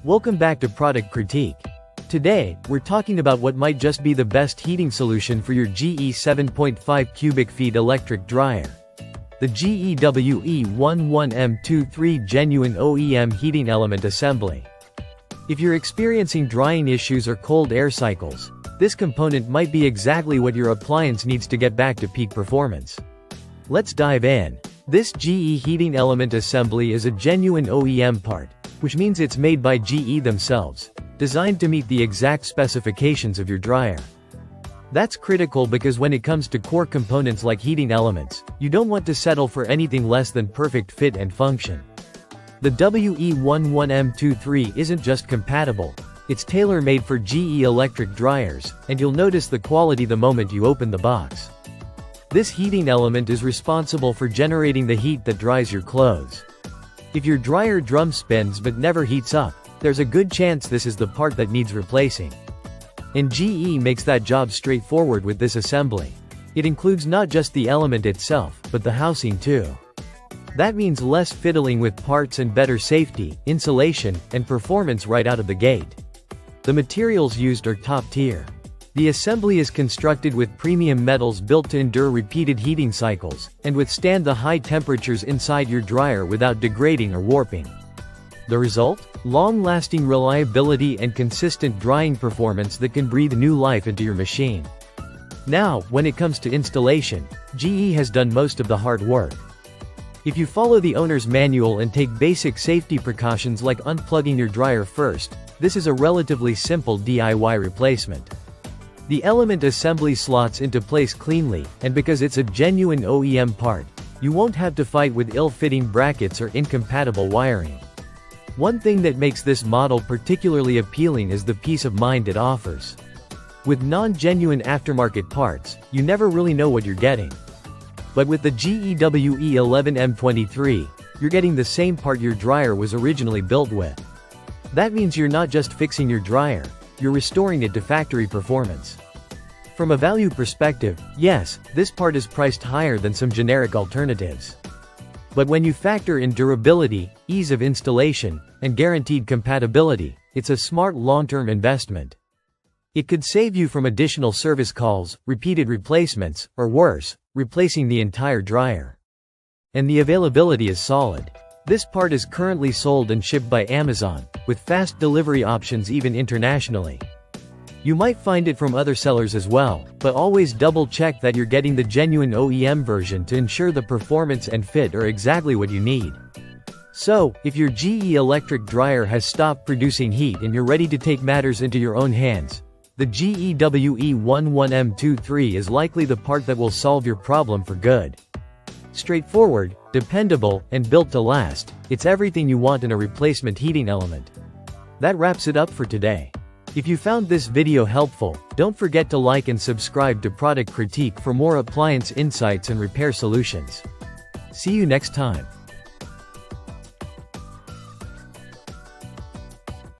Welcome back to Product Critique. Today, we're talking about what might just be the best heating solution for your GE 7.5 cubic feet electric dryer. The GE WE11M23 Genuine OEM Heating Element Assembly. If you're experiencing drying issues or cold air cycles, this component might be exactly what your appliance needs to get back to peak performance. Let's dive in. This GE heating element assembly is a genuine OEM part, which means it's made by GE themselves, designed to meet the exact specifications of your dryer. That's critical because when it comes to core components like heating elements, you don't want to settle for anything less than perfect fit and function. The WE11M23 isn't just compatible, it's tailor-made for GE electric dryers, and you'll notice the quality the moment you open the box. This heating element is responsible for generating the heat that dries your clothes. If your dryer drum spins but never heats up, there's a good chance this is the part that needs replacing. And GE makes that job straightforward with this assembly. It includes not just the element itself, but the housing too. That means less fiddling with parts and better safety, insulation, and performance right out of the gate. The materials used are top tier. The assembly is constructed with premium metals built to endure repeated heating cycles, and withstand the high temperatures inside your dryer without degrading or warping. The result? Long-lasting reliability and consistent drying performance that can breathe new life into your machine. Now, when it comes to installation, GE has done most of the hard work. If you follow the owner's manual and take basic safety precautions like unplugging your dryer first, this is a relatively simple DIY replacement. The element assembly slots into place cleanly, and because it's a genuine OEM part, you won't have to fight with ill-fitting brackets or incompatible wiring. One thing that makes this model particularly appealing is the peace of mind it offers. With non-genuine aftermarket parts, you never really know what you're getting. But with the GE WE11M23, you're getting the same part your dryer was originally built with. That means you're not just fixing your dryer, you're restoring it to factory performance. From a value perspective, yes, this part is priced higher than some generic alternatives. But when you factor in durability, ease of installation, and guaranteed compatibility, it's a smart long-term investment. It could save you from additional service calls, repeated replacements, or worse, replacing the entire dryer. And the availability is solid. This part is currently sold and shipped by Amazon, with fast delivery options even internationally. You might find it from other sellers as well, but always double-check that you're getting the genuine OEM version to ensure the performance and fit are exactly what you need. So, if your GE electric dryer has stopped producing heat and you're ready to take matters into your own hands, the GE WE11M23 is likely the part that will solve your problem for good. Straightforward, dependable, and built to last, it's everything you want in a replacement heating element. That wraps it up for today. If you found this video helpful, don't forget to like and subscribe to Product Critique for more appliance insights and repair solutions. See you next time.